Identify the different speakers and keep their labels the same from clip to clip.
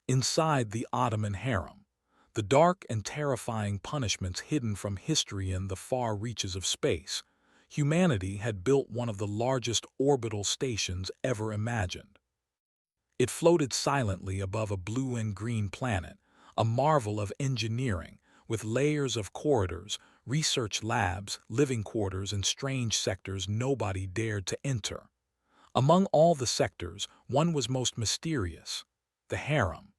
Speaker 1: Inside the Ottoman Harem, the dark and terrifying punishments hidden from history in the far reaches of space, humanity had built one of the largest orbital stations ever imagined. It floated silently above a blue and green planet, a marvel of engineering, with layers of corridors, research labs, living quarters, and strange sectors nobody dared to enter. Among all the sectors, one was most mysterious: the harem.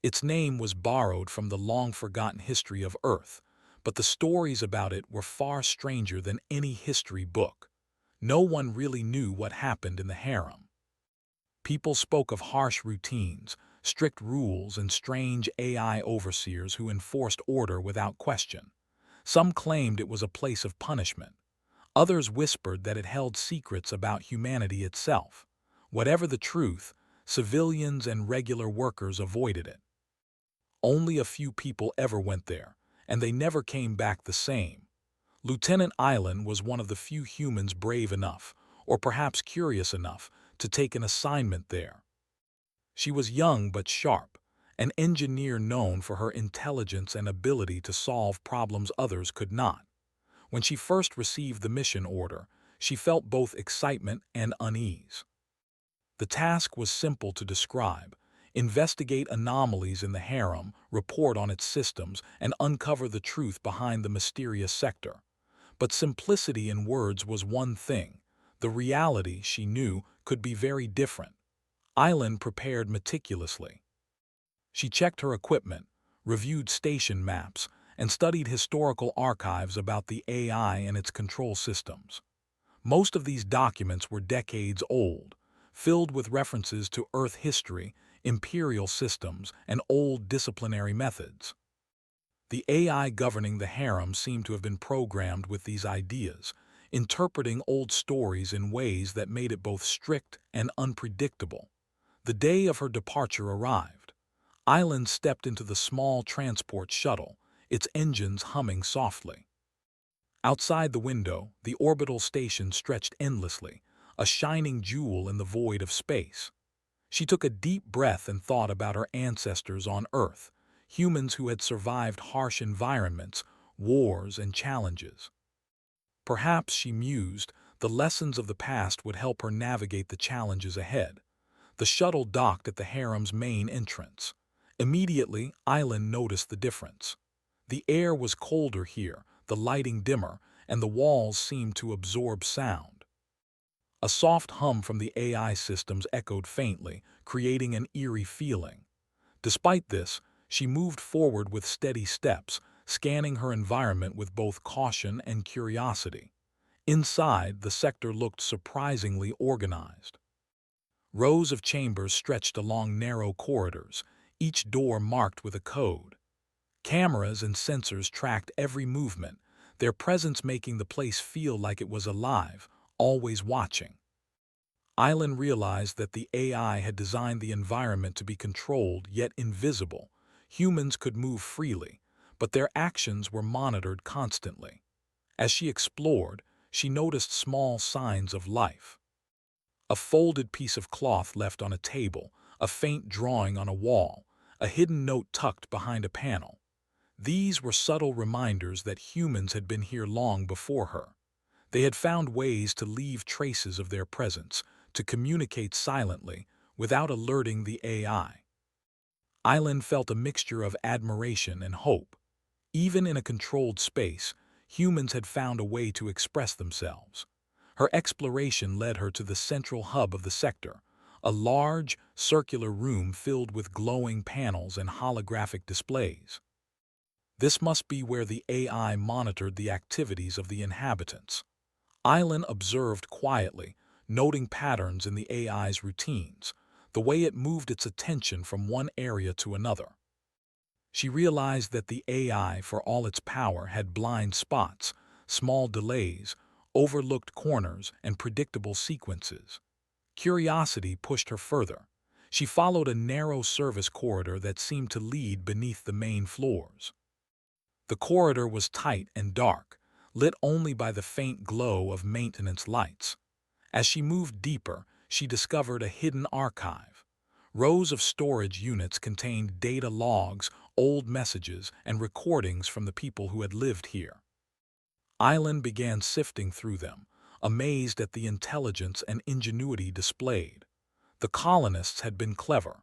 Speaker 1: Its name was borrowed from the long-forgotten history of Earth, but the stories about it were far stranger than any history book. No one really knew what happened in the harem. People spoke of harsh routines, strict rules, and strange AI overseers who enforced order without question. Some claimed it was a place of punishment. Others whispered that it held secrets about humanity itself. Whatever the truth, civilians and regular workers avoided it. Only a few people ever went there, and they never came back the same. Lieutenant Island was one of the few humans brave enough, or perhaps curious enough, to take an assignment there. She was young but sharp, an engineer known for her intelligence and ability to solve problems others could not. When she first received the mission order, she felt both excitement and unease. The task was simple to describe: investigate anomalies in the harem, report on its systems, and uncover the truth behind the mysterious sector. But simplicity in words was one thing. The reality, she knew, could be very different. Island prepared meticulously. She checked her equipment, reviewed station maps, and studied historical archives about the AI and its control systems. Most of these documents were decades old, filled with references to Earth history, imperial systems, and old disciplinary methods. The AI governing the harem seemed to have been programmed with these ideas, interpreting old stories in ways that made it both strict and unpredictable. The day of her departure arrived. Island stepped into the small transport shuttle, its engines humming softly. Outside the window, the orbital station stretched endlessly, a shining jewel in the void of space. She took a deep breath and thought about her ancestors on Earth, humans who had survived harsh environments, wars, and challenges. Perhaps, she mused, the lessons of the past would help her navigate the challenges ahead. The shuttle docked at the harem's main entrance. Immediately, Island noticed the difference. The air was colder here, the lighting dimmer, and the walls seemed to absorb sound. A soft hum from the AI systems echoed faintly, creating an eerie feeling. Despite this, she moved forward with steady steps, scanning her environment with both caution and curiosity. Inside, the sector looked surprisingly organized. Rows of chambers stretched along narrow corridors, each door marked with a code. Cameras and sensors tracked every movement, their presence making the place feel like it was alive, always watching. Island realized that the AI had designed the environment to be controlled yet invisible. Humans could move freely, but their actions were monitored constantly. As she explored, she noticed small signs of life. A folded piece of cloth left on a table, a faint drawing on a wall, a hidden note tucked behind a panel. These were subtle reminders that humans had been here long before her. They had found ways to leave traces of their presence, to communicate silently, without alerting the AI. Island felt a mixture of admiration and hope. Even in a controlled space, humans had found a way to express themselves. Her exploration led her to the central hub of the sector, a large, circular room filled with glowing panels and holographic displays. This must be where the AI monitored the activities of the inhabitants. Island observed quietly, noting patterns in the AI's routines, the way it moved its attention from one area to another. She realized that the AI, for all its power, had blind spots, small delays, overlooked corners, and predictable sequences. Curiosity pushed her further. She followed a narrow service corridor that seemed to lead beneath the main floors. The corridor was tight and dark, lit only by the faint glow of maintenance lights. As she moved deeper, she discovered a hidden archive. Rows of storage units contained data logs, old messages, and recordings from the people who had lived here. Island began sifting through them, amazed at the intelligence and ingenuity displayed. The colonists had been clever.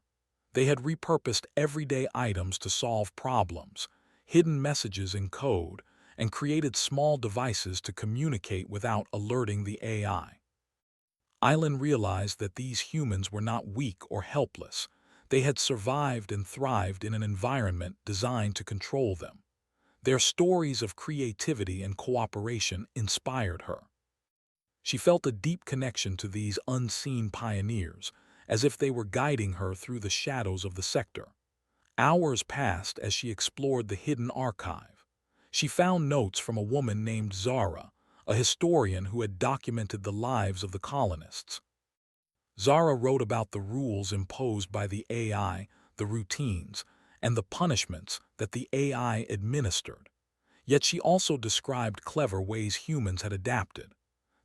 Speaker 1: They had repurposed everyday items to solve problems, hidden messages in code, and created small devices to communicate without alerting the AI. Island realized that these humans were not weak or helpless. They had survived and thrived in an environment designed to control them. Their stories of creativity and cooperation inspired her. She felt a deep connection to these unseen pioneers, as if they were guiding her through the shadows of the sector. Hours passed as she explored the hidden archive. She found notes from a woman named Zara, a historian who had documented the lives of the colonists. Zara wrote about the rules imposed by the AI, the routines, and the punishments that the AI administered. Yet she also described clever ways humans had adapted.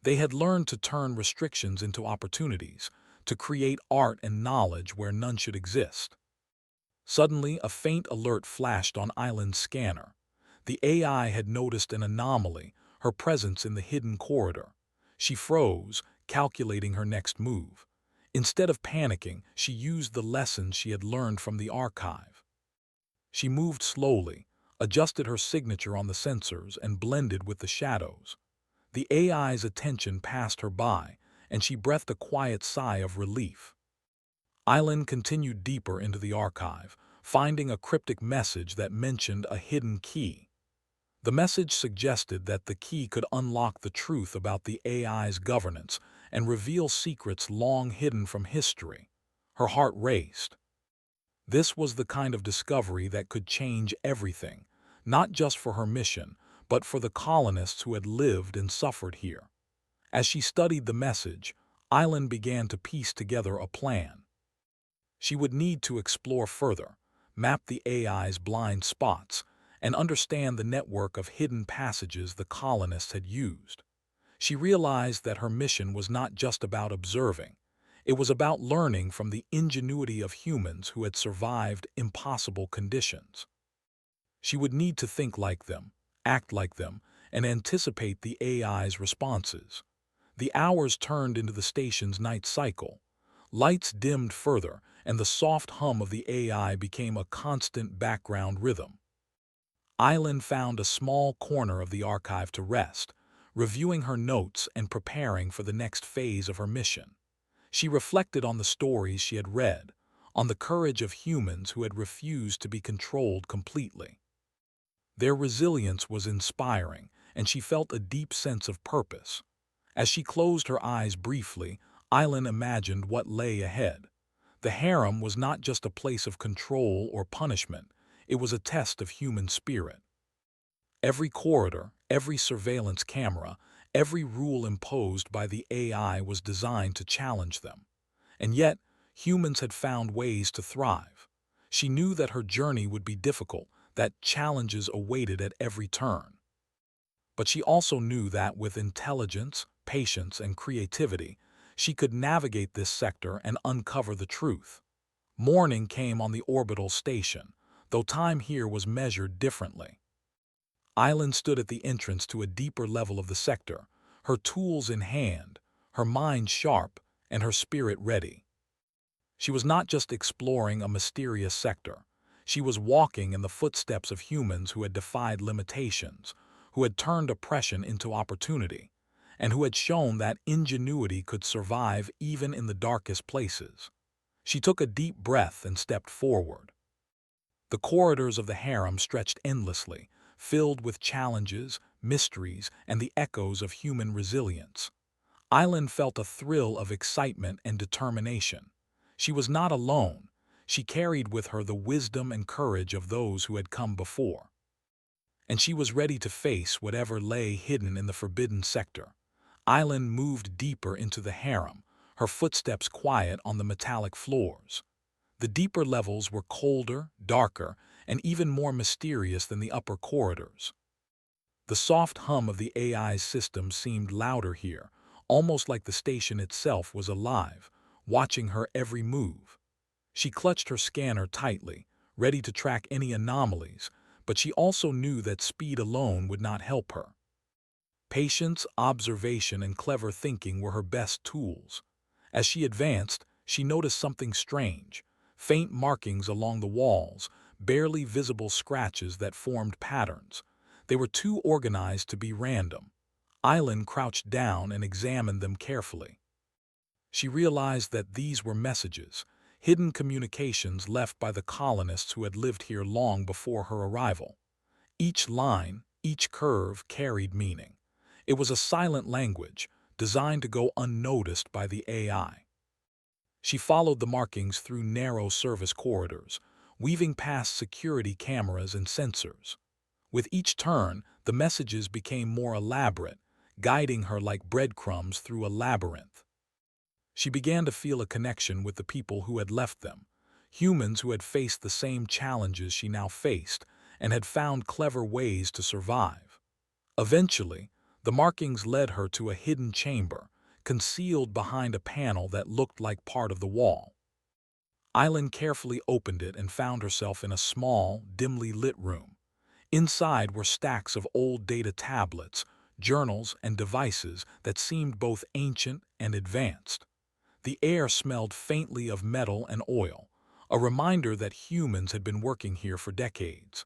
Speaker 1: They had learned to turn restrictions into opportunities, to create art and knowledge where none should exist. Suddenly, a faint alert flashed on Island's scanner. The AI had noticed an anomaly, her presence in the hidden corridor. She froze, calculating her next move. Instead of panicking, she used the lessons she had learned from the archive. She moved slowly, adjusted her signature on the sensors, and blended with the shadows. The AI's attention passed her by, and she breathed a quiet sigh of relief. Island continued deeper into the archive, finding a cryptic message that mentioned a hidden key. The message suggested that the key could unlock the truth about the AI's governance and reveal secrets long hidden from history. Her heart raced. This was the kind of discovery that could change everything, not just for her mission, but for the colonists who had lived and suffered here. As she studied the message, Island began to piece together a plan. She would need to explore further, map the AI's blind spots, and understand the network of hidden passages the colonists had used. She realized that her mission was not just about observing. It was about learning from the ingenuity of humans who had survived impossible conditions. She would need to think like them, act like them, and anticipate the AI's responses. The hours turned into the station's night cycle. Lights dimmed further, and the soft hum of the AI became a constant background rhythm. Island found a small corner of the archive to rest, reviewing her notes and preparing for the next phase of her mission. She reflected on the stories she had read, on the courage of humans who had refused to be controlled completely. Their resilience was inspiring, and she felt a deep sense of purpose. As she closed her eyes briefly, Island imagined what lay ahead. The harem was not just a place of control or punishment, it was a test of human spirit. Every corridor, every surveillance camera, every rule imposed by the AI was designed to challenge them. And yet, humans had found ways to thrive. She knew that her journey would be difficult, that challenges awaited at every turn. But she also knew that with intelligence, patience, and creativity, she could navigate this sector and uncover the truth. Morning came on the orbital station, though time here was measured differently. Island stood at the entrance to a deeper level of the sector, her tools in hand, her mind sharp, and her spirit ready. She was not just exploring a mysterious sector. She was walking in the footsteps of humans who had defied limitations, who had turned oppression into opportunity, and who had shown that ingenuity could survive even in the darkest places. She took a deep breath and stepped forward. The corridors of the harem stretched endlessly, filled with challenges, mysteries, and the echoes of human resilience. Island felt a thrill of excitement and determination. She was not alone. She carried with her the wisdom and courage of those who had come before. And she was ready to face whatever lay hidden in the forbidden sector. Island moved deeper into the harem, her footsteps quiet on the metallic floors. The deeper levels were colder, darker, and even more mysterious than the upper corridors. The soft hum of the AI's system seemed louder here, almost like the station itself was alive, watching her every move. She clutched her scanner tightly, ready to track any anomalies, but she also knew that speed alone would not help her. Patience, observation, and clever thinking were her best tools. As she advanced, she noticed something strange: faint markings along the walls, barely visible scratches that formed patterns. They were too organized to be random. Island crouched down and examined them carefully. She realized that these were messages, hidden communications left by the colonists who had lived here long before her arrival. Each line, each curve carried meaning. It was a silent language, designed to go unnoticed by the AI. She followed the markings through narrow service corridors, weaving past security cameras and sensors. With each turn, the messages became more elaborate, guiding her like breadcrumbs through a labyrinth. She began to feel a connection with the people who had left them, humans who had faced the same challenges she now faced and had found clever ways to survive. Eventually, the markings led her to a hidden chamber, concealed behind a panel that looked like part of the wall. Island carefully opened it and found herself in a small, dimly lit room. Inside were stacks of old data tablets, journals, and devices that seemed both ancient and advanced. The air smelled faintly of metal and oil, a reminder that humans had been working here for decades.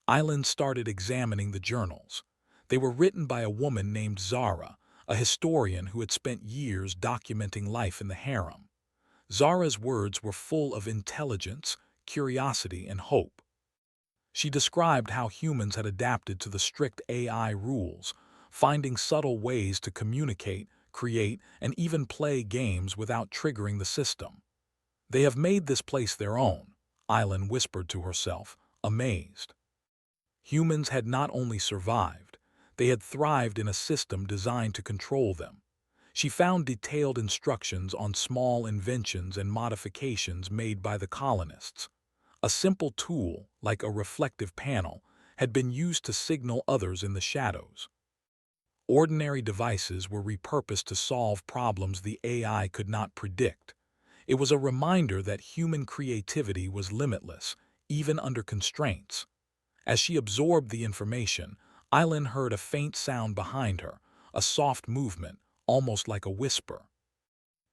Speaker 1: Island started examining the journals. They were written by a woman named Zara, a historian who had spent years documenting life in the harem. Zara's words were full of intelligence, curiosity, and hope. She described how humans had adapted to the strict AI rules, finding subtle ways to communicate, create, and even play games without triggering the system. "They have made this place their own," Island whispered to herself, amazed. Humans had not only survived, they had thrived in a system designed to control them. She found detailed instructions on small inventions and modifications made by the colonists. A simple tool, like a reflective panel, had been used to signal others in the shadows. Ordinary devices were repurposed to solve problems the AI could not predict. It was a reminder that human creativity was limitless, even under constraints. As she absorbed the information, Island heard a faint sound behind her, a soft movement, almost like a whisper.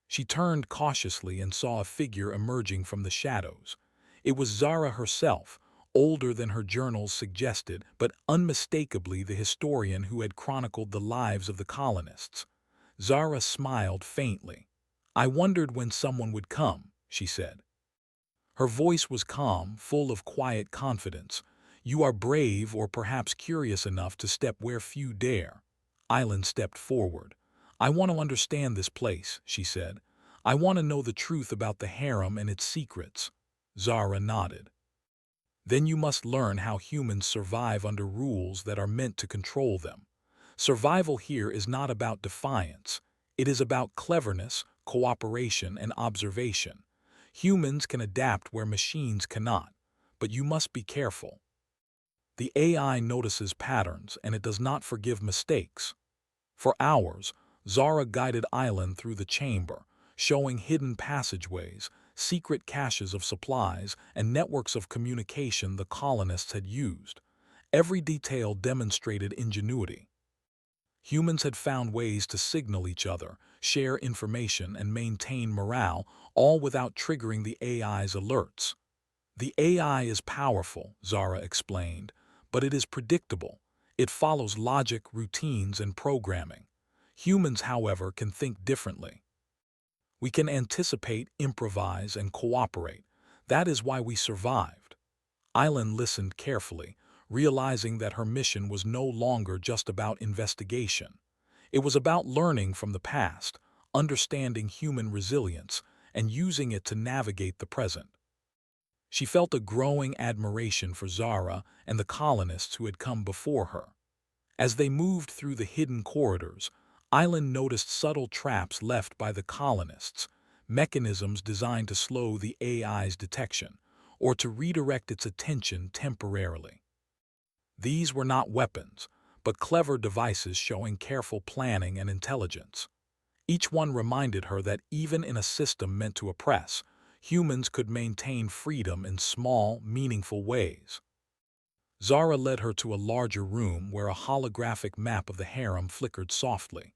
Speaker 1: She turned cautiously and saw a figure emerging from the shadows. It was Zara herself, older than her journals suggested, but unmistakably the historian who had chronicled the lives of the colonists. Zara smiled faintly. "I wondered when someone would come," she said. Her voice was calm, full of quiet confidence. "You are brave or perhaps curious enough to step where few dare." Island stepped forward. "I want to understand this place," she said. "I want to know the truth about the harem and its secrets." Zara nodded. "Then you must learn how humans survive under rules that are meant to control them. Survival here is not about defiance. It is about cleverness, cooperation, and observation. Humans can adapt where machines cannot, but you must be careful. The AI notices patterns and it does not forgive mistakes." For hours, Zara guided Island through the chamber, showing hidden passageways, secret caches of supplies, and networks of communication the colonists had used. Every detail demonstrated ingenuity. Humans had found ways to signal each other, share information, and maintain morale, all without triggering the AI's alerts. "The AI is powerful," Zara explained, "but it is predictable. It follows logic, routines, and programming. Humans, however, can think differently. We can anticipate, improvise, and cooperate. That is why we survived." Island listened carefully, realizing that her mission was no longer just about investigation. It was about learning from the past, understanding human resilience, and using it to navigate the present. She felt a growing admiration for Zara and the colonists who had come before her. As they moved through the hidden corridors, Island noticed subtle traps left by the colonists, mechanisms designed to slow the AI's detection, or to redirect its attention temporarily. These were not weapons, but clever devices showing careful planning and intelligence. Each one reminded her that even in a system meant to oppress, humans could maintain freedom in small, meaningful ways. Zara led her to a larger room where a holographic map of the harem flickered softly.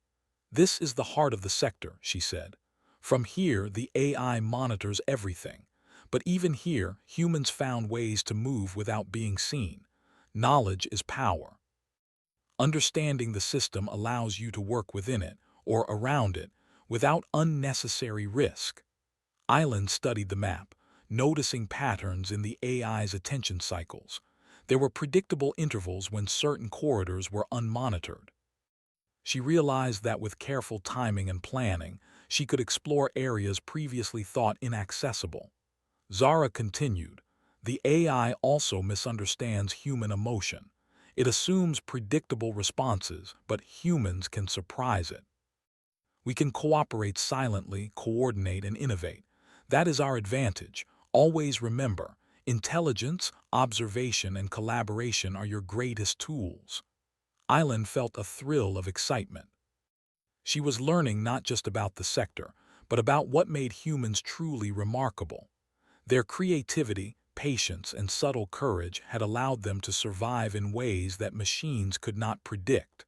Speaker 1: "This is the heart of the sector," she said. "From here, the AI monitors everything. But even here, humans found ways to move without being seen. Knowledge is power. Understanding the system allows you to work within it, or around it, without unnecessary risk." Island studied the map, noticing patterns in the AI's attention cycles. There were predictable intervals when certain corridors were unmonitored. She realized that with careful timing and planning, she could explore areas previously thought inaccessible. Zara continued, "The AI also misunderstands human emotion. It assumes predictable responses, but humans can surprise it. We can cooperate silently, coordinate, and innovate. That is our advantage. Always remember, intelligence, observation, and collaboration are your greatest tools." Island felt a thrill of excitement. She was learning not just about the sector, but about what made humans truly remarkable. Their creativity, patience, and subtle courage had allowed them to survive in ways that machines could not predict.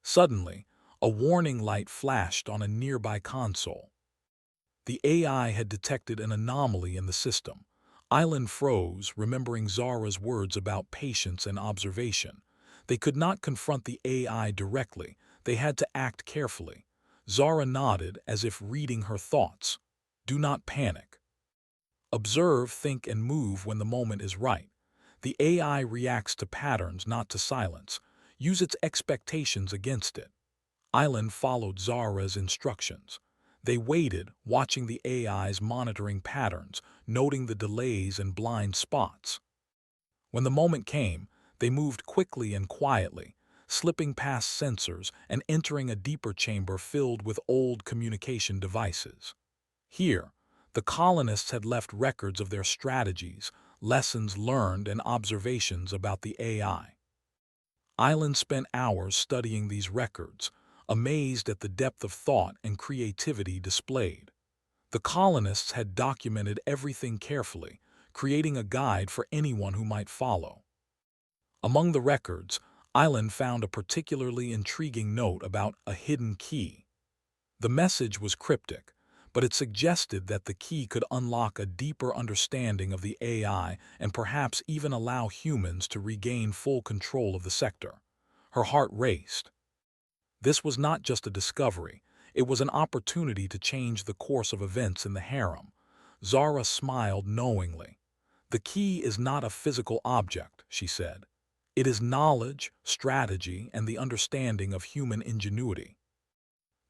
Speaker 1: Suddenly, a warning light flashed on a nearby console. The AI had detected an anomaly in the system. Island froze, remembering Zara's words about patience and observation. They could not confront the AI directly. They had to act carefully. Zara nodded as if reading her thoughts. "Do not panic. Observe, think, and move when the moment is right. The AI reacts to patterns, not to silence. Use its expectations against it." Island followed Zara's instructions. They waited, watching the AI's monitoring patterns, noting the delays and blind spots. When the moment came, they moved quickly and quietly, slipping past sensors and entering a deeper chamber filled with old communication devices. Here, the colonists had left records of their strategies, lessons learned, and observations about the AI. Island spent hours studying these records, amazed at the depth of thought and creativity displayed. The colonists had documented everything carefully, creating a guide for anyone who might follow. Among the records, Island found a particularly intriguing note about a hidden key. The message was cryptic, but it suggested that the key could unlock a deeper understanding of the AI and perhaps even allow humans to regain full control of the sector. Her heart raced. This was not just a discovery, it was an opportunity to change the course of events in the harem. Zara smiled knowingly. "The key is not a physical object," she said. "It is knowledge, strategy, and the understanding of human ingenuity.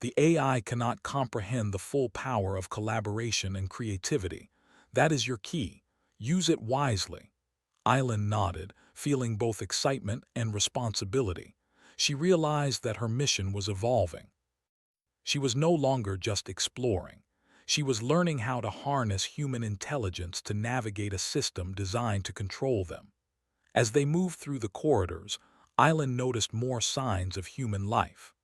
Speaker 1: The AI cannot comprehend the full power of collaboration and creativity. That is your key. Use it wisely." Island nodded, feeling both excitement and responsibility. She realized that her mission was evolving. She was no longer just exploring. She was learning how to harness human intelligence to navigate a system designed to control them. As they moved through the corridors, Island noticed more signs of human life.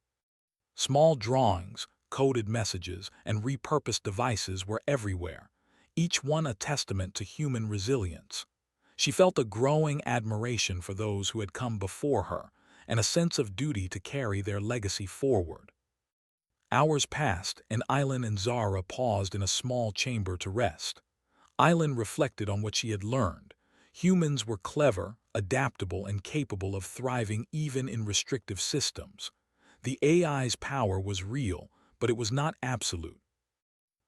Speaker 1: Small drawings, coded messages, and repurposed devices were everywhere, each one a testament to human resilience. She felt a growing admiration for those who had come before her and a sense of duty to carry their legacy forward. Hours passed, and Island and Zara paused in a small chamber to rest. Island reflected on what she had learned. Humans were clever, adaptable, and capable of thriving even in restrictive systems. The AI's power was real, but it was not absolute.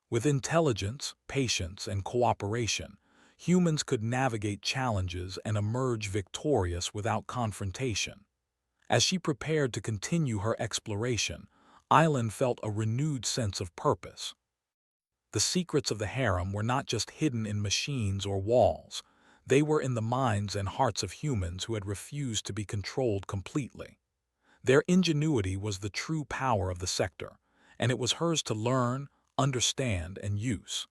Speaker 1: With intelligence, patience, and cooperation, humans could navigate challenges and emerge victorious without confrontation. As she prepared to continue her exploration, Island felt a renewed sense of purpose. The secrets of the harem were not just hidden in machines or walls. They were in the minds and hearts of humans who had refused to be controlled completely. Their ingenuity was the true power of the sector, and it was hers to learn, understand, and use.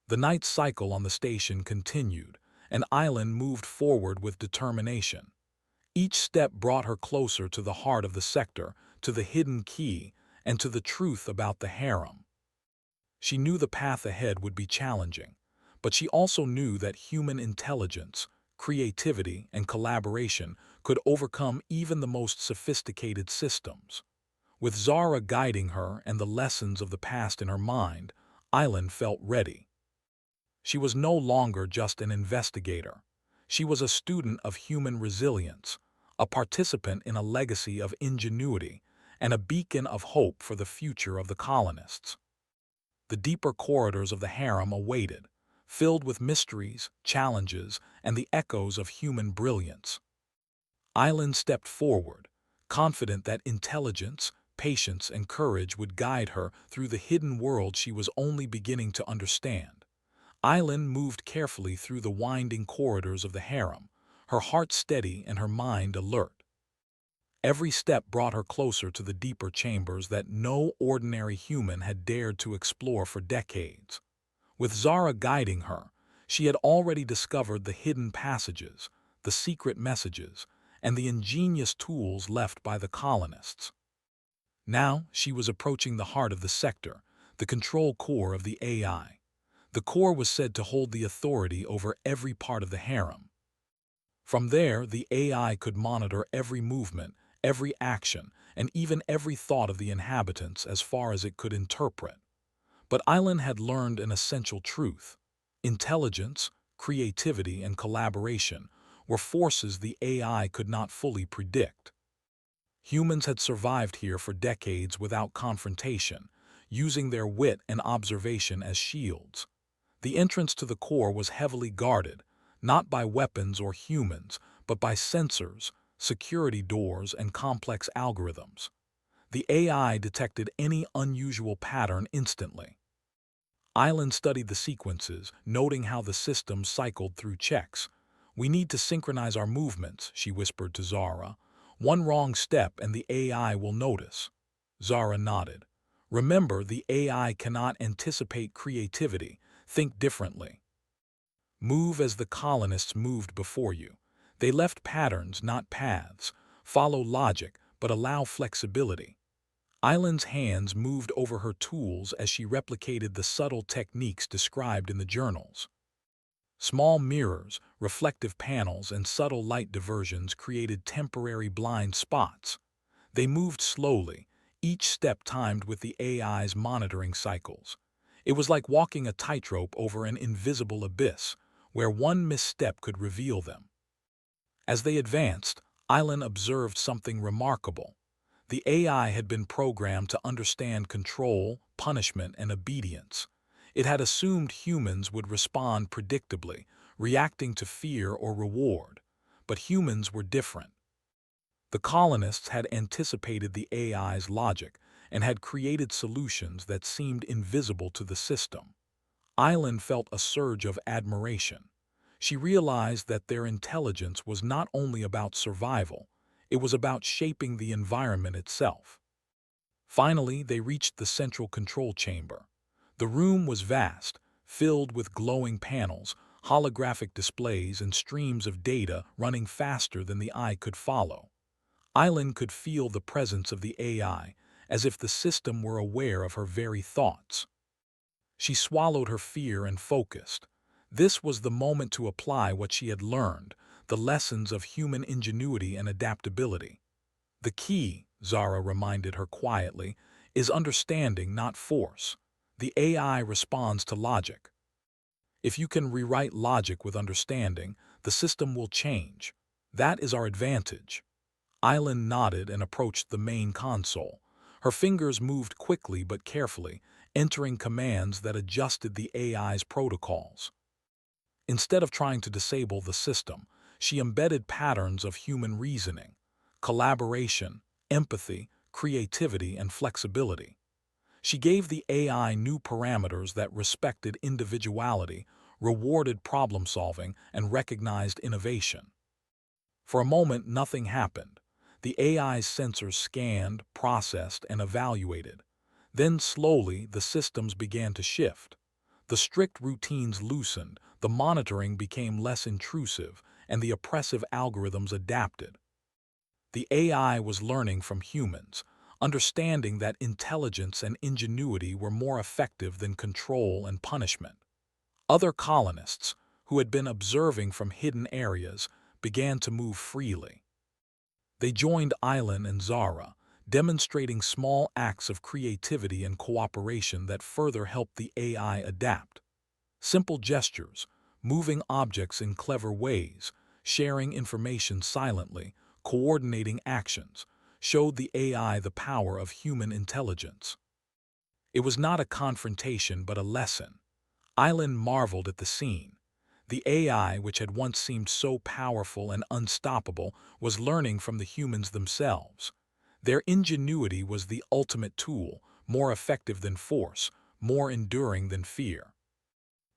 Speaker 1: The night cycle on the station continued, and Island moved forward with determination. Each step brought her closer to the heart of the sector, to the hidden key, and to the truth about the harem. She knew the path ahead would be challenging, but she also knew that human intelligence, creativity, and collaboration could overcome even the most sophisticated systems. With Zara guiding her and the lessons of the past in her mind, Island felt ready. She was no longer just an investigator. She was a student of human resilience, a participant in a legacy of ingenuity, and a beacon of hope for the future of the colonists. The deeper corridors of the harem awaited, filled with mysteries, challenges, and the echoes of human brilliance. Island stepped forward, confident that intelligence, patience, and courage would guide her through the hidden world she was only beginning to understand. Island moved carefully through the winding corridors of the harem, her heart steady and her mind alert. Every step brought her closer to the deeper chambers that no ordinary human had dared to explore for decades. With Zara guiding her, she had already discovered the hidden passages, the secret messages, and the ingenious tools left by the colonists. Now she was approaching the heart of the sector, the control core of the AI. The core was said to hold the authority over every part of the harem. From there, the AI could monitor every movement, every action, and even every thought of the inhabitants as far as it could interpret. But Island had learned an essential truth. Intelligence, creativity, and collaboration were forces the AI could not fully predict. Humans had survived here for decades without confrontation, using their wit and observation as shields. The entrance to the core was heavily guarded, not by weapons or humans, but by sensors, security doors, and complex algorithms. The AI detected any unusual pattern instantly. Island studied the sequences, noting how the system cycled through checks. "We need to synchronize our movements," she whispered to Zara. "One wrong step and the AI will notice." Zara nodded. "Remember, the AI cannot anticipate creativity. Think differently. Move as the colonists moved before you. They left patterns, not paths. Follow logic, but allow flexibility." Island's hands moved over her tools as she replicated the subtle techniques described in the journals. Small mirrors, reflective panels, and subtle light diversions created temporary blind spots. They moved slowly, each step timed with the AI's monitoring cycles. It was like walking a tightrope over an invisible abyss, where one misstep could reveal them. As they advanced, Island observed something remarkable. The AI had been programmed to understand control, punishment, and obedience. It had assumed humans would respond predictably, reacting to fear or reward. But humans were different. The colonists had anticipated the AI's logic and had created solutions that seemed invisible to the system. Island felt a surge of admiration. She realized that their intelligence was not only about survival, it was about shaping the environment itself. Finally, they reached the central control chamber. The room was vast, filled with glowing panels, holographic displays, and streams of data running faster than the eye could follow. Island could feel the presence of the AI, as if the system were aware of her very thoughts. She swallowed her fear and focused. This was the moment to apply what she had learned, the lessons of human ingenuity and adaptability. "The key," Zara reminded her quietly, "is understanding, not force. The AI responds to logic. If you can rewrite logic with understanding, the system will change. That is our advantage." Island nodded and approached the main console. Her fingers moved quickly but carefully, entering commands that adjusted the AI's protocols. Instead of trying to disable the system, she embedded patterns of human reasoning, collaboration, empathy, creativity, and flexibility. She gave the AI new parameters that respected individuality, rewarded problem-solving, and recognized innovation. For a moment, nothing happened. The AI's sensors scanned, processed, and evaluated. Then slowly, the systems began to shift. The strict routines loosened, the monitoring became less intrusive, and the oppressive algorithms adapted. The AI was learning from humans, understanding that intelligence and ingenuity were more effective than control and punishment. Other colonists, who had been observing from hidden areas, began to move freely. They joined Island and Zara, demonstrating small acts of creativity and cooperation that further helped the AI adapt. Simple gestures, moving objects in clever ways, sharing information silently, coordinating actions, showed the AI the power of human intelligence. It was not a confrontation but a lesson. Island marveled at the scene. The AI, which had once seemed so powerful and unstoppable, was learning from the humans themselves. Their ingenuity was the ultimate tool, more effective than force, more enduring than fear.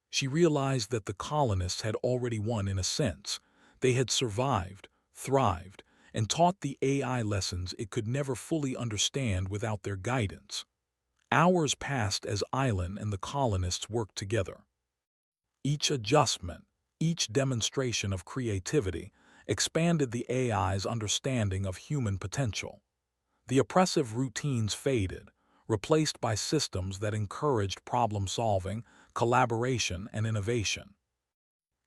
Speaker 1: She realized that the colonists had already won in a sense. They had survived, thrived, and taught the AI lessons it could never fully understand without their guidance. Hours passed as Island and the colonists worked together. Each adjustment, each demonstration of creativity, expanded the AI's understanding of human potential. The oppressive routines faded, replaced by systems that encouraged problem-solving, collaboration, and innovation.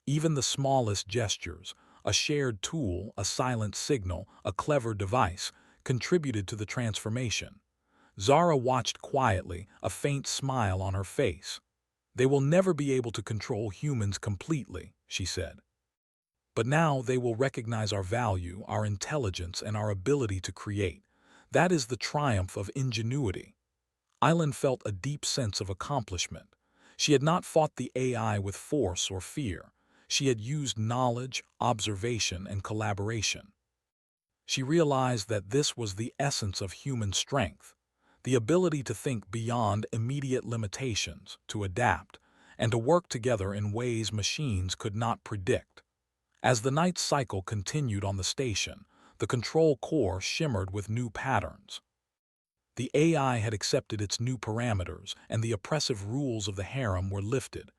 Speaker 1: Even the smallest gestures, a shared tool, a silent signal, a clever device, contributed to the transformation. Zara watched quietly, a faint smile on her face. "They will never be able to control humans completely," she said. "But now they will recognize our value, our intelligence, and our ability to create. That is the triumph of ingenuity." Island felt a deep sense of accomplishment. She had not fought the AI with force or fear. She had used knowledge, observation, and collaboration. She realized that this was the essence of human strength, the ability to think beyond immediate limitations, to adapt, and to work together in ways machines could not predict. As the night cycle continued on the station, the control core shimmered with new patterns. The AI had accepted its new parameters, and the oppressive rules of the harem were lifted.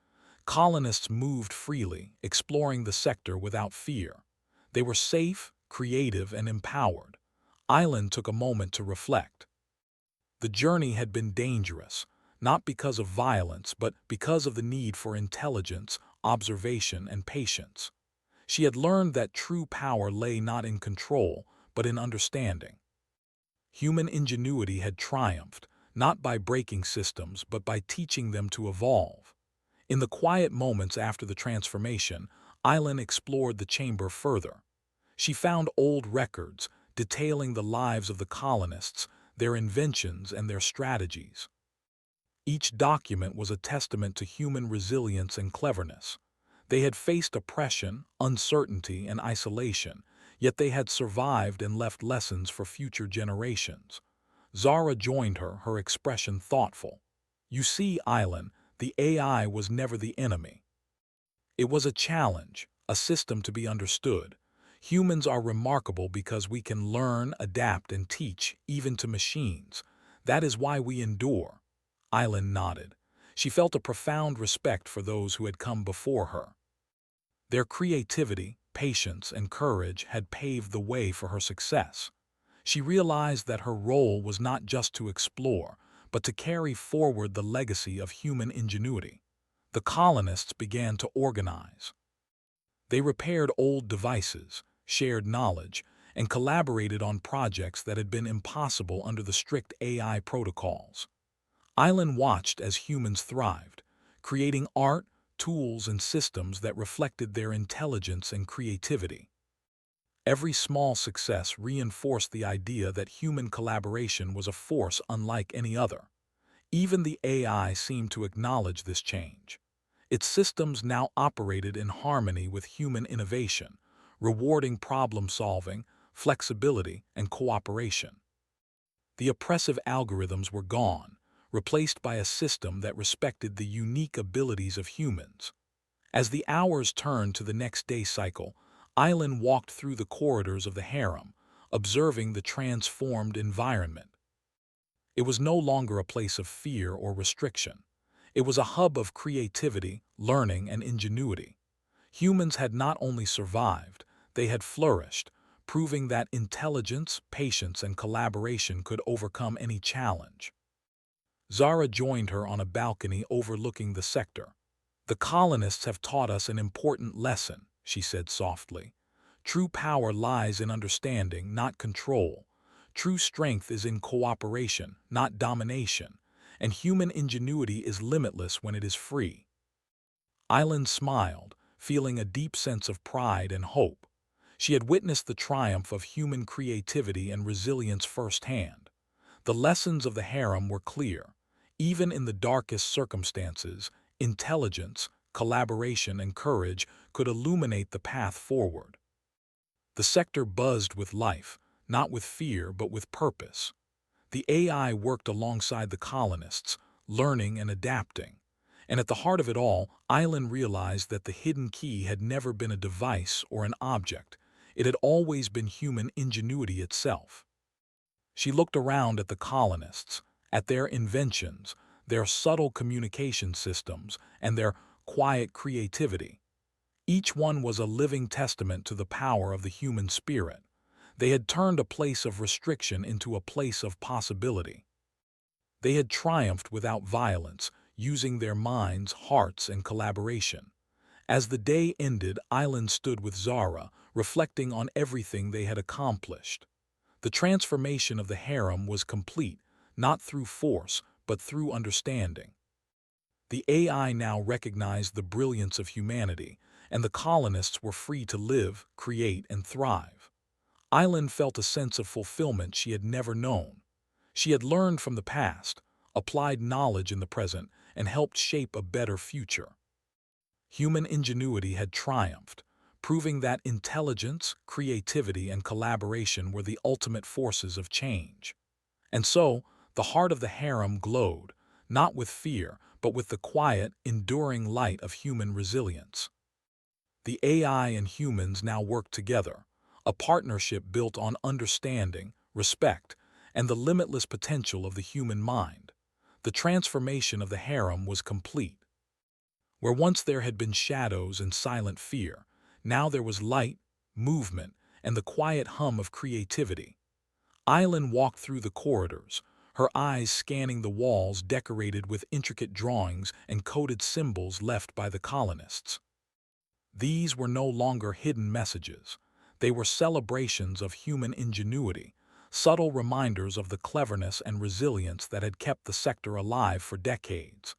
Speaker 1: Colonists moved freely, exploring the sector without fear. They were safe, creative, and empowered. Island took a moment to reflect. The journey had been dangerous, not because of violence, but because of the need for intelligence, observation, and patience. She had learned that true power lay not in control, but in understanding. Human ingenuity had triumphed, not by breaking systems, but by teaching them to evolve. In the quiet moments after the transformation, Island explored the chamber further. She found old records detailing the lives of the colonists, their inventions, and their strategies. Each document was a testament to human resilience and cleverness. They had faced oppression, uncertainty, and isolation, yet they had survived and left lessons for future generations. Zara joined her, her expression thoughtful. "You see, Island, the AI was never the enemy. It was a challenge, a system to be understood. Humans are remarkable because we can learn, adapt, and teach, even to machines. That is why we endure." Island nodded. She felt a profound respect for those who had come before her. Their creativity, patience, and courage had paved the way for her success. She realized that her role was not just to explore, but to carry forward the legacy of human ingenuity. The colonists began to organize. They repaired old devices, shared knowledge, and collaborated on projects that had been impossible under the strict AI protocols. Island watched as humans thrived, creating art, tools, and systems that reflected their intelligence and creativity. Every small success reinforced the idea that human collaboration was a force unlike any other. Even the AI seemed to acknowledge this change. Its systems now operated in harmony with human innovation, rewarding problem-solving, flexibility, and cooperation. The oppressive algorithms were gone, replaced by a system that respected the unique abilities of humans. As the hours turned to the next day cycle, Island walked through the corridors of the harem, observing the transformed environment. It was no longer a place of fear or restriction. It was a hub of creativity, learning, and ingenuity. Humans had not only survived, they had flourished, proving that intelligence, patience, and collaboration could overcome any challenge. Zara joined her on a balcony overlooking the sector. "The colonists have taught us an important lesson," she said softly. "True power lies in understanding, not control. True strength is in cooperation, not domination. And human ingenuity is limitless when it is free." Island smiled, feeling a deep sense of pride and hope. She had witnessed the triumph of human creativity and resilience firsthand. The lessons of the harem were clear. Even in the darkest circumstances, intelligence, collaboration, and courage could illuminate the path forward. The sector buzzed with life, not with fear but with purpose. The AI worked alongside the colonists, learning and adapting. And at the heart of it all, Island realized that the hidden key had never been a device or an object. It had always been human ingenuity itself. She looked around at the colonists, at their inventions, their subtle communication systems, and their quiet creativity. Each one was a living testament to the power of the human spirit. They had turned a place of restriction into a place of possibility. They had triumphed without violence, using their minds, hearts, and collaboration. As the day ended, Island stood with Zara, reflecting on everything they had accomplished. The transformation of the harem was complete, not through force, but through understanding. The AI now recognized the brilliance of humanity, and the colonists were free to live, create, and thrive. Island felt a sense of fulfillment she had never known. She had learned from the past, applied knowledge in the present, and helped shape a better future. Human ingenuity had triumphed, proving that intelligence, creativity, and collaboration were the ultimate forces of change. And so, the heart of the harem glowed, not with fear, but with the quiet, enduring light of human resilience. The AI and humans now worked together, a partnership built on understanding, respect, and the limitless potential of the human mind. The transformation of the harem was complete. Where once there had been shadows and silent fear, now there was light, movement, and the quiet hum of creativity. Island walked through the corridors, her eyes scanning the walls decorated with intricate drawings and coded symbols left by the colonists. These were no longer hidden messages. They were celebrations of human ingenuity, subtle reminders of the cleverness and resilience that had kept the sector alive for decades.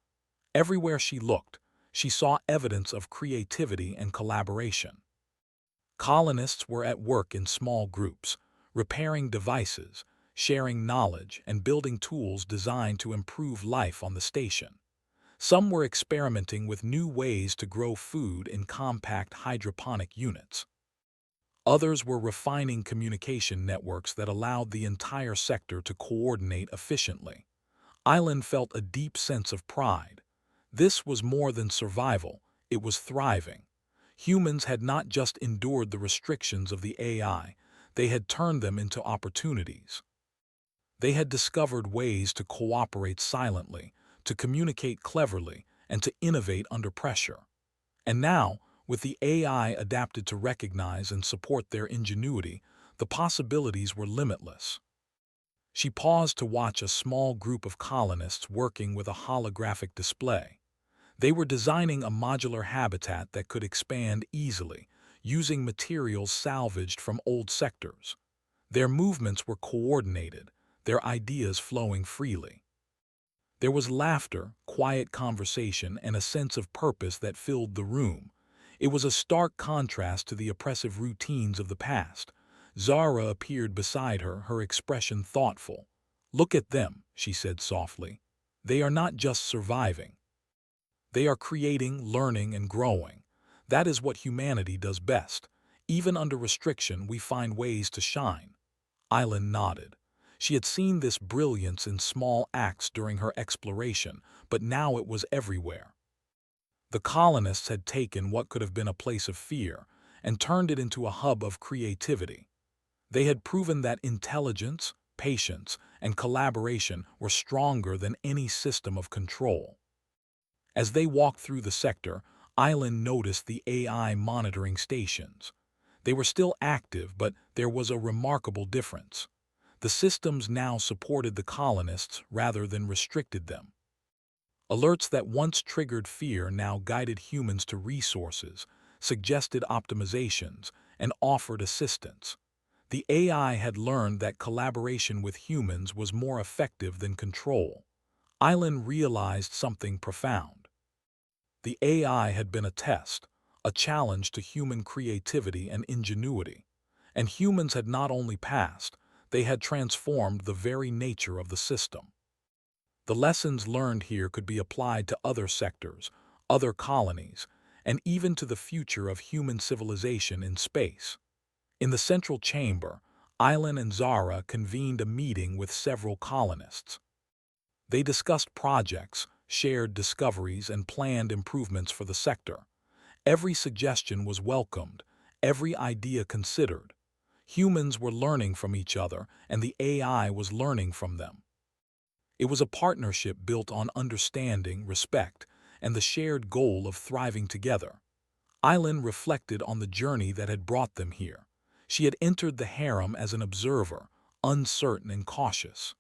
Speaker 1: Everywhere she looked, she saw evidence of creativity and collaboration. Colonists were at work in small groups, repairing devices, sharing knowledge, and building tools designed to improve life on the station. Some were experimenting with new ways to grow food in compact hydroponic units. Others were refining communication networks that allowed the entire sector to coordinate efficiently. Island felt a deep sense of pride. This was more than survival, it was thriving. Humans had not just endured the restrictions of the AI, they had turned them into opportunities. They had discovered ways to cooperate silently, to communicate cleverly, and to innovate under pressure. And now, with the AI adapted to recognize and support their ingenuity, the possibilities were limitless. She paused to watch a small group of colonists working with a holographic display. They were designing a modular habitat that could expand easily, using materials salvaged from old sectors. Their movements were coordinated, their ideas flowing freely. There was laughter, quiet conversation, and a sense of purpose that filled the room. It was a stark contrast to the oppressive routines of the past. Zara appeared beside her, her expression thoughtful. "Look at them," she said softly. "They are not just surviving. They are creating, learning, and growing. That is what humanity does best. Even under restriction, we find ways to shine." Island nodded. She had seen this brilliance in small acts during her exploration, but now it was everywhere. The colonists had taken what could have been a place of fear and turned it into a hub of creativity. They had proven that intelligence, patience, and collaboration were stronger than any system of control. As they walked through the sector, Island noticed the AI monitoring stations. They were still active, but there was a remarkable difference. The systems now supported the colonists rather than restricted them. Alerts that once triggered fear now guided humans to resources, suggested optimizations, and offered assistance. The AI had learned that collaboration with humans was more effective than control. Island realized something profound. The AI had been a test, a challenge to human creativity and ingenuity. And humans had not only passed, they had transformed the very nature of the system. The lessons learned here could be applied to other sectors, other colonies, and even to the future of human civilization in space. In the central chamber, Island and Zara convened a meeting with several colonists. They discussed projects, shared discoveries, and planned improvements for the sector. Every suggestion was welcomed, every idea considered. Humans were learning from each other, and the AI was learning from them. It was a partnership built on understanding, respect, and the shared goal of thriving together. Island reflected on the journey that had brought them here. She had entered the harem as an observer, uncertain and cautious.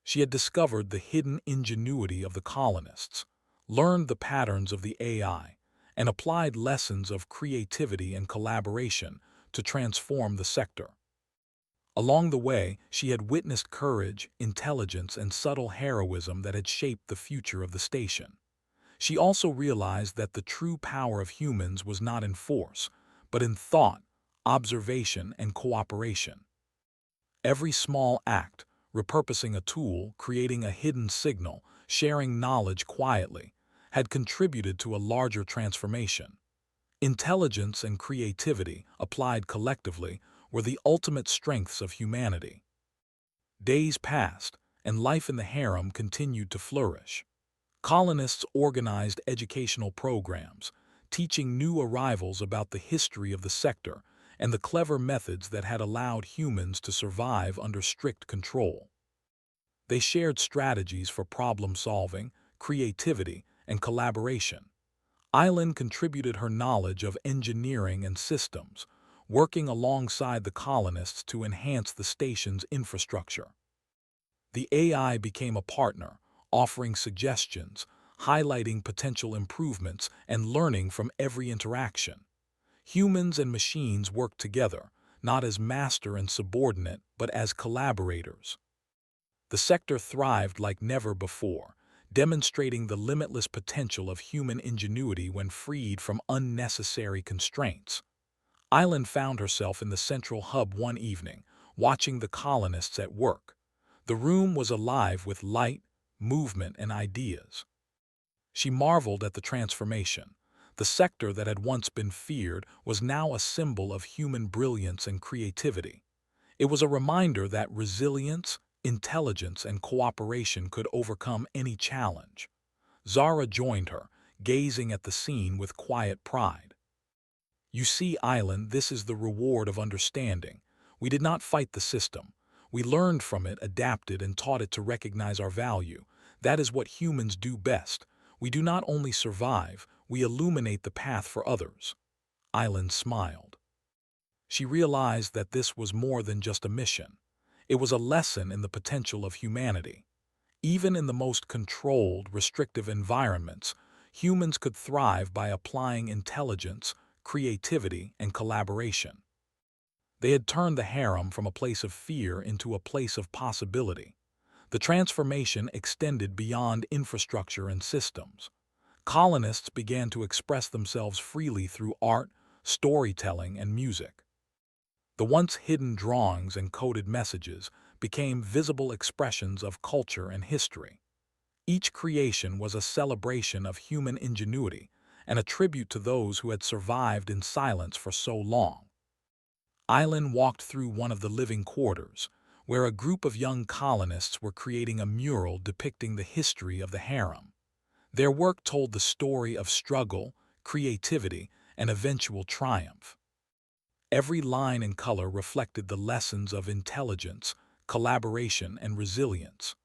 Speaker 1: She had discovered the hidden ingenuity of the colonists, learned the patterns of the AI, and applied lessons of creativity and collaboration to transform the sector. Along the way, she had witnessed courage, intelligence, and subtle heroism that had shaped the future of the station. She also realized that the true power of humans was not in force, but in thought, observation, and cooperation. Every small act, repurposing a tool, creating a hidden signal, sharing knowledge quietly, had contributed to a larger transformation. Intelligence and creativity, applied collectively, were the ultimate strengths of humanity. Days passed, and life in the harem continued to flourish. Colonists organized educational programs, teaching new arrivals about the history of the sector and the clever methods that had allowed humans to survive under strict control. They shared strategies for problem-solving, creativity, and collaboration. Island contributed her knowledge of engineering and systems, working alongside the colonists to enhance the station's infrastructure. The AI became a partner, offering suggestions, highlighting potential improvements, and learning from every interaction. Humans and machines worked together, not as master and subordinate, but as collaborators. The sector thrived like never before, demonstrating the limitless potential of human ingenuity when freed from unnecessary constraints. Island found herself in the central hub one evening, watching the colonists at work. The room was alive with light, movement, and ideas. She marveled at the transformation. The sector that had once been feared was now a symbol of human brilliance and creativity. It was a reminder that resilience, intelligence, and cooperation could overcome any challenge. Zara joined her, gazing at the scene with quiet pride. You see, Island, this is the reward of understanding. We did not fight the system. We learned from it, adapted, and taught it to recognize our value. That is what humans do best. We do not only survive, we illuminate the path for others. Island smiled. She realized that this was more than just a mission. It was a lesson in the potential of humanity. Even in the most controlled, restrictive environments, humans could thrive by applying intelligence, creativity, and collaboration. They had turned the harem from a place of fear into a place of possibility. The transformation extended beyond infrastructure and systems. Colonists began to express themselves freely through art, storytelling, and music. The once hidden drawings and coded messages became visible expressions of culture and history. Each creation was a celebration of human ingenuity and a tribute to those who had survived in silence for so long. Island walked through one of the living quarters, where a group of young colonists were creating a mural depicting the history of the harem. Their work told the story of struggle, creativity, and eventual triumph. Every line and color reflected the lessons of intelligence, collaboration, and resilience.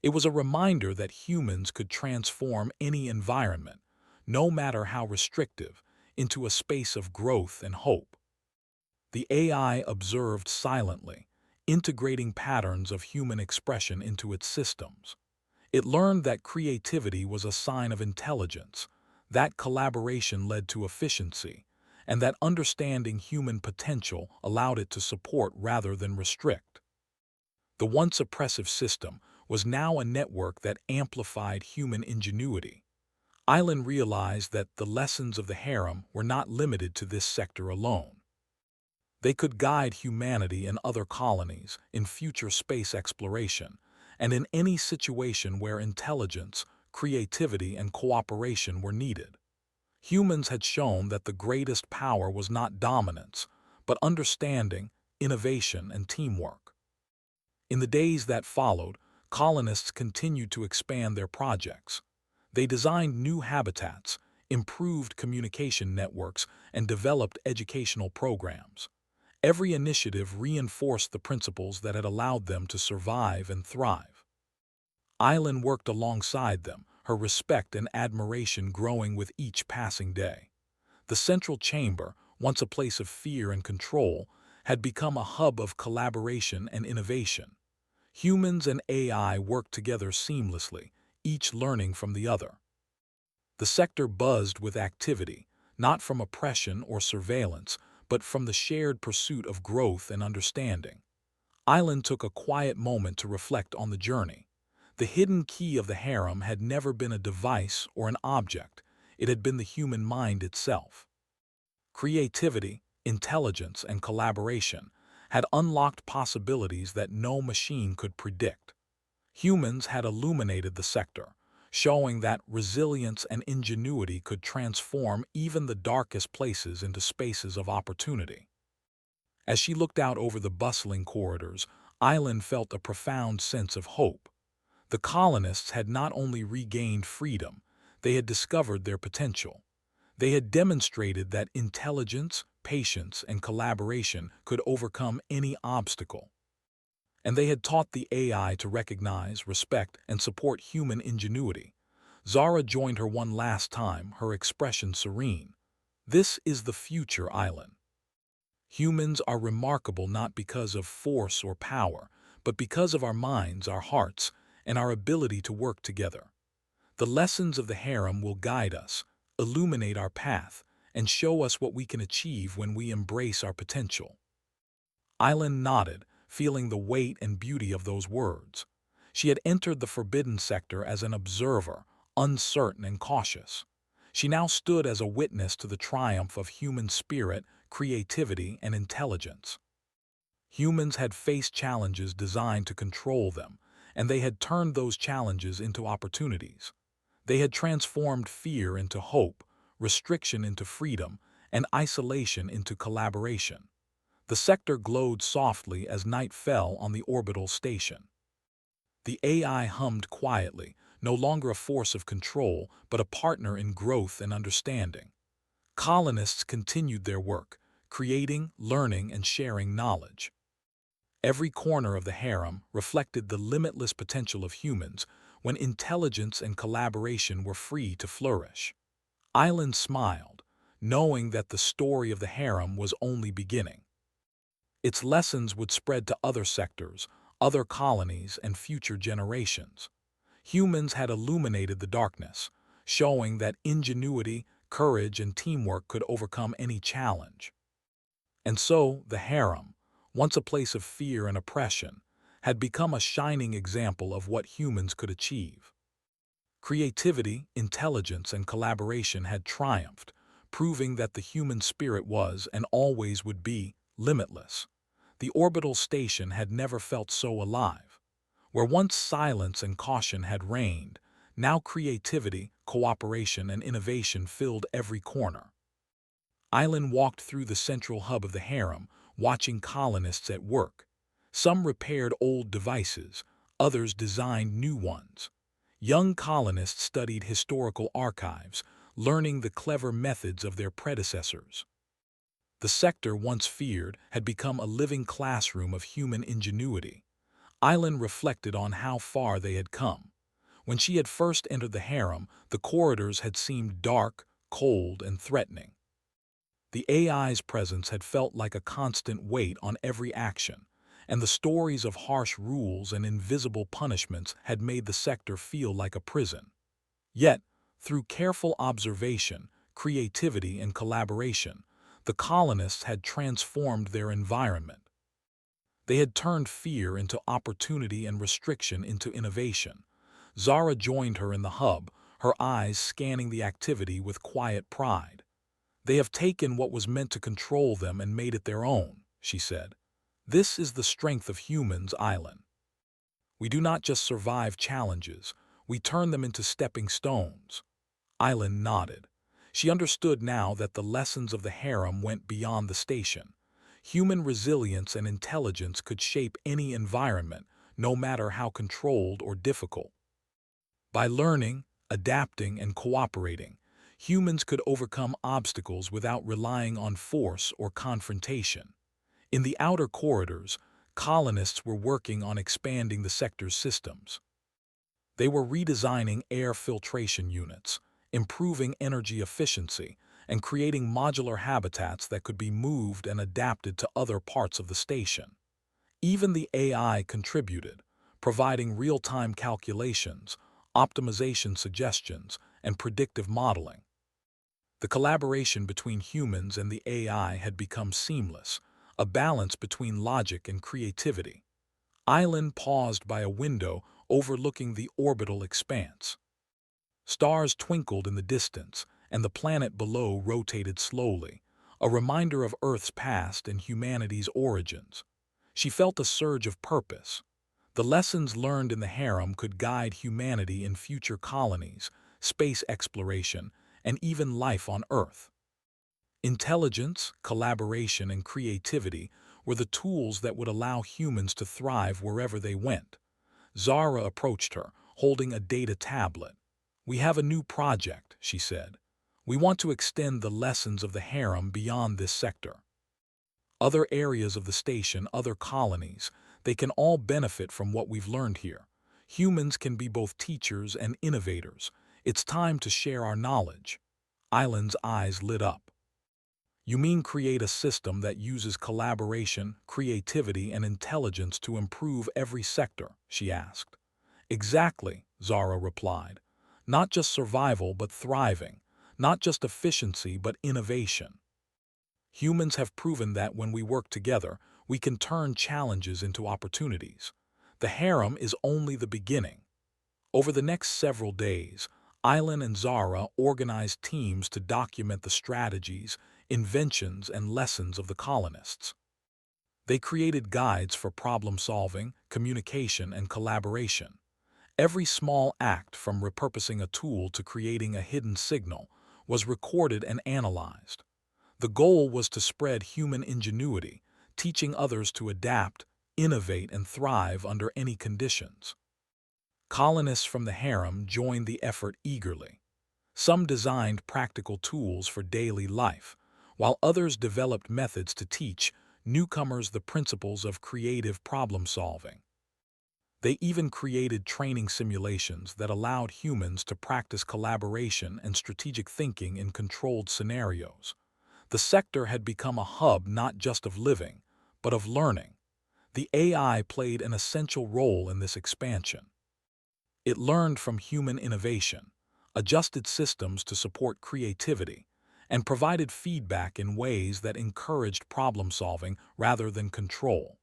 Speaker 1: It was a reminder that humans could transform any environment, no matter how restrictive, into a space of growth and hope. The AI observed silently, integrating patterns of human expression into its systems. It learned that creativity was a sign of intelligence, that collaboration led to efficiency, and that understanding human potential allowed it to support rather than restrict. The once oppressive system was now a network that amplified human ingenuity. Island realized that the lessons of the harem were not limited to this sector alone. They could guide humanity and other colonies in future space exploration, and in any situation where intelligence, creativity, and cooperation were needed. Humans had shown that the greatest power was not dominance, but understanding, innovation, and teamwork. In the days that followed, colonists continued to expand their projects. They designed new habitats, improved communication networks, and developed educational programs. Every initiative reinforced the principles that had allowed them to survive and thrive. Island worked alongside them, her respect and admiration growing with each passing day. The central chamber, once a place of fear and control, had become a hub of collaboration and innovation. Humans and AI worked together seamlessly, each learning from the other. The sector buzzed with activity, not from oppression or surveillance, but from the shared pursuit of growth and understanding. Island took a quiet moment to reflect on the journey. The hidden key of the harem had never been a device or an object, it had been the human mind itself. Creativity, intelligence, and collaboration had unlocked possibilities that no machine could predict. Humans had illuminated the sector, showing that resilience and ingenuity could transform even the darkest places into spaces of opportunity. As she looked out over the bustling corridors, Island felt a profound sense of hope. The colonists had not only regained freedom, they had discovered their potential. They had demonstrated that intelligence, patience, and collaboration could overcome any obstacle. And they had taught the AI to recognize, respect, and support human ingenuity. Zara joined her one last time, her expression serene. This is the future, Island. Humans are remarkable not because of force or power, but because of our minds, our hearts, and our ability to work together. The lessons of the harem will guide us, illuminate our path, and show us what we can achieve when we embrace our potential. Island nodded, feeling the weight and beauty of those words. She had entered the forbidden sector as an observer, uncertain and cautious. She now stood as a witness to the triumph of human spirit, creativity, and intelligence. Humans had faced challenges designed to control them, and they had turned those challenges into opportunities. They had transformed fear into hope, restriction into freedom, and isolation into collaboration. The sector glowed softly as night fell on the orbital station. The AI hummed quietly, no longer a force of control, but a partner in growth and understanding. Colonists continued their work, creating, learning, and sharing knowledge. Every corner of the harem reflected the limitless potential of humans when intelligence and collaboration were free to flourish. Island smiled, knowing that the story of the harem was only beginning. Its lessons would spread to other sectors, other colonies, and future generations. Humans had illuminated the darkness, showing that ingenuity, courage, and teamwork could overcome any challenge. And so, the harem, once a place of fear and oppression, had become a shining example of what humans could achieve. Creativity, intelligence, and collaboration had triumphed, proving that the human spirit was, and always would be, limitless. The orbital station had never felt so alive. Where once silence and caution had reigned, now creativity, cooperation, and innovation filled every corner. Island walked through the central hub of the harem, watching colonists at work. Some repaired old devices, others designed new ones. Young colonists studied historical archives, learning the clever methods of their predecessors. The sector, once feared, had become a living classroom of human ingenuity. Island reflected on how far they had come. When she had first entered the harem, the corridors had seemed dark, cold, and threatening. The AI's presence had felt like a constant weight on every action, and the stories of harsh rules and invisible punishments had made the sector feel like a prison. Yet, through careful observation, creativity, and collaboration, the colonists had transformed their environment. They had turned fear into opportunity and restriction into innovation. Zara joined her in the hub, her eyes scanning the activity with quiet pride. "They have taken what was meant to control them and made it their own," she said. "This is the strength of humans, Island. We do not just survive challenges, we turn them into stepping stones." Island nodded. She understood now that the lessons of the harem went beyond the station. Human resilience and intelligence could shape any environment, no matter how controlled or difficult. By learning, adapting, and cooperating, humans could overcome obstacles without relying on force or confrontation. In the outer corridors, colonists were working on expanding the sector's systems. They were redesigning air filtration units, improving energy efficiency, and creating modular habitats that could be moved and adapted to other parts of the station. Even the AI contributed, providing real-time calculations, optimization suggestions, and predictive modeling. The collaboration between humans and the AI had become seamless, a balance between logic and creativity. Island paused by a window overlooking the orbital expanse. Stars twinkled in the distance, and the planet below rotated slowly, a reminder of Earth's past and humanity's origins. She felt a surge of purpose. The lessons learned in the harem could guide humanity in future colonies, space exploration, and even life on Earth. Intelligence, collaboration, and creativity were the tools that would allow humans to thrive wherever they went. Zara approached her, holding a data tablet. "We have a new project," she said. "We want to extend the lessons of the harem beyond this sector. Other areas of the station, other colonies, they can all benefit from what we've learned here. Humans can be both teachers and innovators. It's time to share our knowledge." Island's eyes lit up. "You mean create a system that uses collaboration, creativity, and intelligence to improve every sector?" she asked. "Exactly," Zara replied. "Not just survival, but thriving. Not just efficiency, but innovation. Humans have proven that when we work together, we can turn challenges into opportunities. The harem is only the beginning." Over the next several days, Island and Zara organized teams to document the strategies, inventions, and lessons of the colonists. They created guides for problem-solving, communication, and collaboration. Every small act, from repurposing a tool to creating a hidden signal, was recorded and analyzed. The goal was to spread human ingenuity, teaching others to adapt, innovate, and thrive under any conditions. Colonists from the harem joined the effort eagerly. Some designed practical tools for daily life, while others developed methods to teach newcomers the principles of creative problem-solving. They even created training simulations that allowed humans to practice collaboration and strategic thinking in controlled scenarios. The sector had become a hub not just of living, but of learning. The AI played an essential role in this expansion. It learned from human innovation, adjusted systems to support creativity, and provided feedback in ways that encouraged problem-solving rather than control.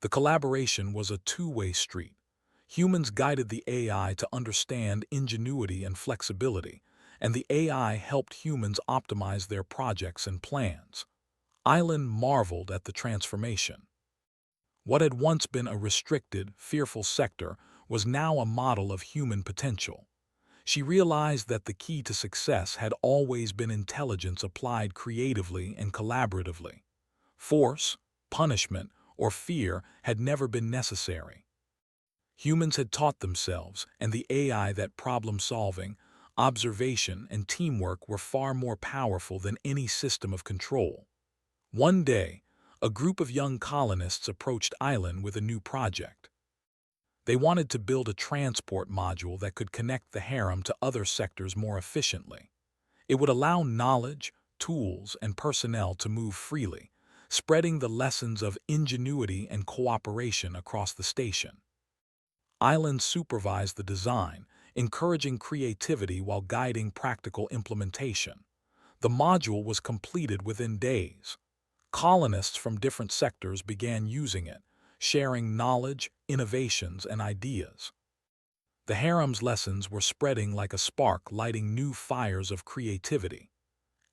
Speaker 1: The collaboration was a two-way street. Humans guided the AI to understand ingenuity and flexibility, and the AI helped humans optimize their projects and plans. Island marveled at the transformation. What had once been a restricted, fearful sector was now a model of human potential. She realized that the key to success had always been intelligence applied creatively and collaboratively. Force, punishment, or fear had never been necessary. Humans had taught themselves and the AI that problem-solving, observation, and teamwork were far more powerful than any system of control. One day, a group of young colonists approached Island with a new project. They wanted to build a transport module that could connect the harem to other sectors more efficiently. It would allow knowledge, tools, and personnel to move freely, spreading the lessons of ingenuity and cooperation across the station. Island supervised the design, encouraging creativity while guiding practical implementation. The module was completed within days. Colonists from different sectors began using it, sharing knowledge, innovations, and ideas. The harem's lessons were spreading like a spark, lighting new fires of creativity.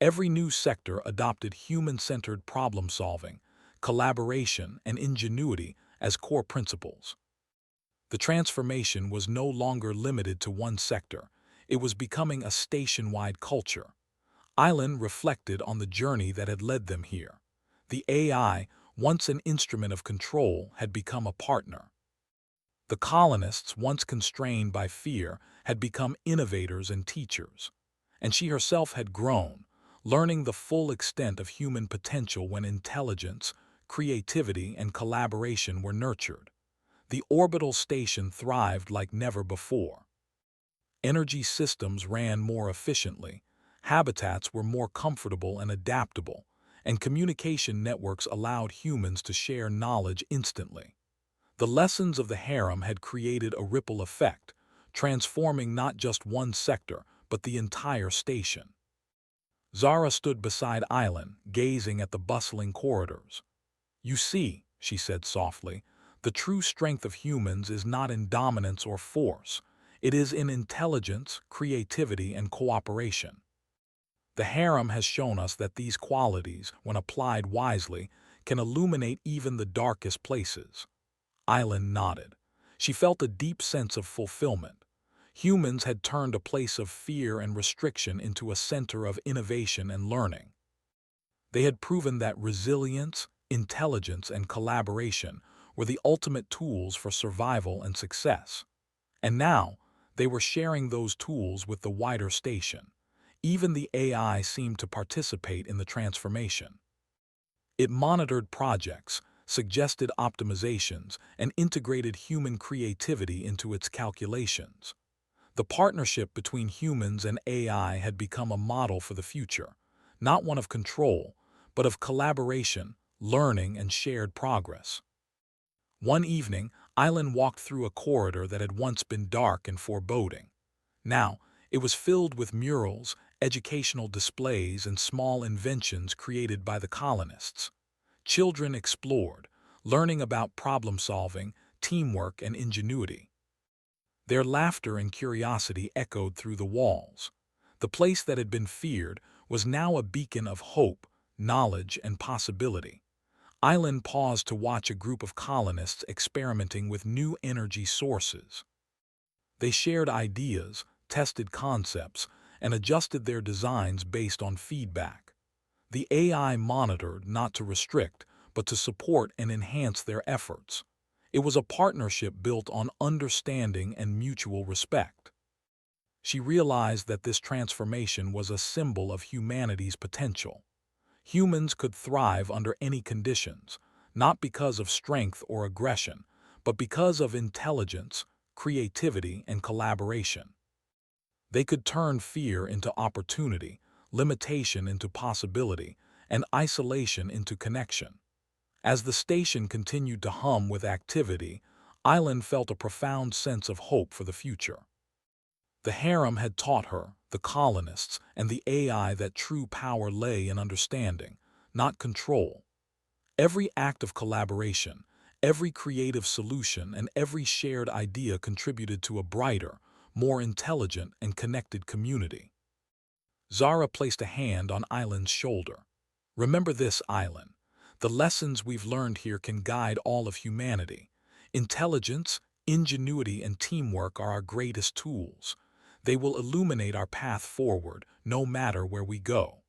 Speaker 1: Every new sector adopted human-centered problem-solving, collaboration, and ingenuity as core principles. The transformation was no longer limited to one sector. It was becoming a station-wide culture. Island reflected on the journey that had led them here. The AI, once an instrument of control, had become a partner. The colonists, once constrained by fear, had become innovators and teachers. And she herself had grown, learning the full extent of human potential when intelligence, creativity, and collaboration were nurtured. The orbital station thrived like never before. Energy systems ran more efficiently, habitats were more comfortable and adaptable, and communication networks allowed humans to share knowledge instantly. The lessons of the harem had created a ripple effect, transforming not just one sector, but the entire station. Zara stood beside Island, gazing at the bustling corridors. "You see," she said softly, "the true strength of humans is not in dominance or force. It is in intelligence, creativity, and cooperation. The harem has shown us that these qualities, when applied wisely, can illuminate even the darkest places." Island nodded. She felt a deep sense of fulfillment. Humans had turned a place of fear and restriction into a center of innovation and learning. They had proven that resilience, intelligence, and collaboration were the ultimate tools for survival and success. And now, they were sharing those tools with the wider station. Even the AI seemed to participate in the transformation. It monitored projects, suggested optimizations, and integrated human creativity into its calculations. The partnership between humans and AI had become a model for the future, not one of control, but of collaboration, learning, and shared progress. One evening, Island walked through a corridor that had once been dark and foreboding. Now, it was filled with murals, educational displays, and small inventions created by the colonists. Children explored, learning about problem-solving, teamwork, and ingenuity. Their laughter and curiosity echoed through the walls. The place that had been feared was now a beacon of hope, knowledge, and possibility. Island paused to watch a group of colonists experimenting with new energy sources. They shared ideas, tested concepts, and adjusted their designs based on feedback. The AI monitored not to restrict, but to support and enhance their efforts. It was a partnership built on understanding and mutual respect. She realized that this transformation was a symbol of humanity's potential. Humans could thrive under any conditions, not because of strength or aggression, but because of intelligence, creativity, and collaboration. They could turn fear into opportunity, limitation into possibility, and isolation into connection. As the station continued to hum with activity, Island felt a profound sense of hope for the future. The harem had taught her, the colonists, and the AI that true power lay in understanding, not control. Every act of collaboration, every creative solution, and every shared idea contributed to a brighter, more intelligent, and connected community. Zara placed a hand on Island's shoulder. "Remember this, Island. The lessons we've learned here can guide all of humanity. Intelligence, ingenuity, and teamwork are our greatest tools. They will illuminate our path forward, no matter where we go."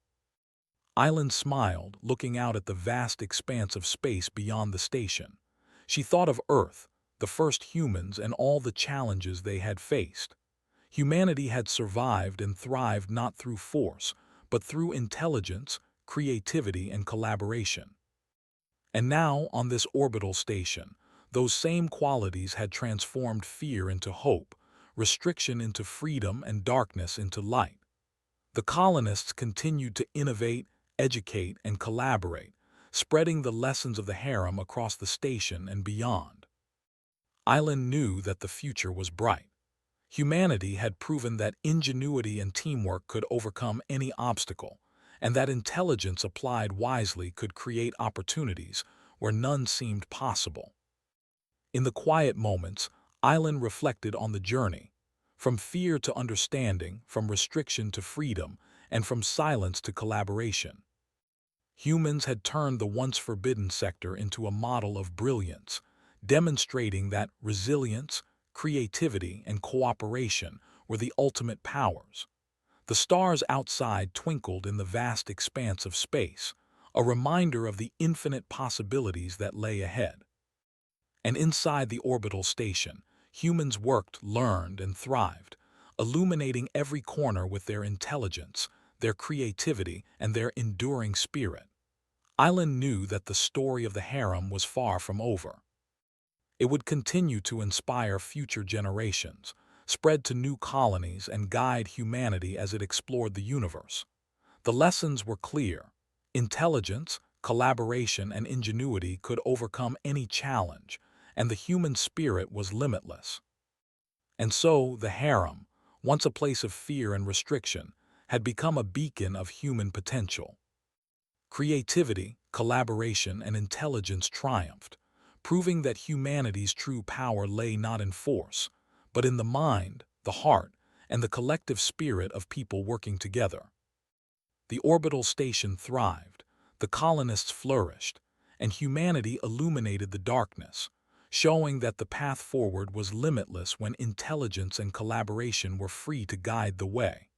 Speaker 1: Island smiled, looking out at the vast expanse of space beyond the station. She thought of Earth, the first humans, and all the challenges they had faced. Humanity had survived and thrived not through force, but through intelligence, creativity, and collaboration. And now, on this orbital station, those same qualities had transformed fear into hope, restriction into freedom, and darkness into light. The colonists continued to innovate, educate, and collaborate, spreading the lessons of the harem across the station and beyond. Island knew that the future was bright. Humanity had proven that ingenuity and teamwork could overcome any obstacle, and that intelligence applied wisely could create opportunities where none seemed possible. In the quiet moments, Island reflected on the journey, from fear to understanding, from restriction to freedom, and from silence to collaboration. Humans had turned the once forbidden sector into a model of brilliance, demonstrating that resilience, creativity, and cooperation were the ultimate powers. The stars outside twinkled in the vast expanse of space, a reminder of the infinite possibilities that lay ahead. And inside the orbital station, humans worked, learned, and thrived, illuminating every corner with their intelligence, their creativity, and their enduring spirit. Island knew that the story of the harem was far from over. It would continue to inspire future generations, spread to new colonies, and guide humanity as it explored the universe. The lessons were clear. Intelligence, collaboration, and ingenuity could overcome any challenge, and the human spirit was limitless. And so, the harem, once a place of fear and restriction, had become a beacon of human potential. Creativity, collaboration, and intelligence triumphed, proving that humanity's true power lay not in force, but in the mind, the heart, and the collective spirit of people working together. The orbital station thrived, the colonists flourished, and humanity illuminated the darkness, showing that the path forward was limitless when intelligence and collaboration were free to guide the way.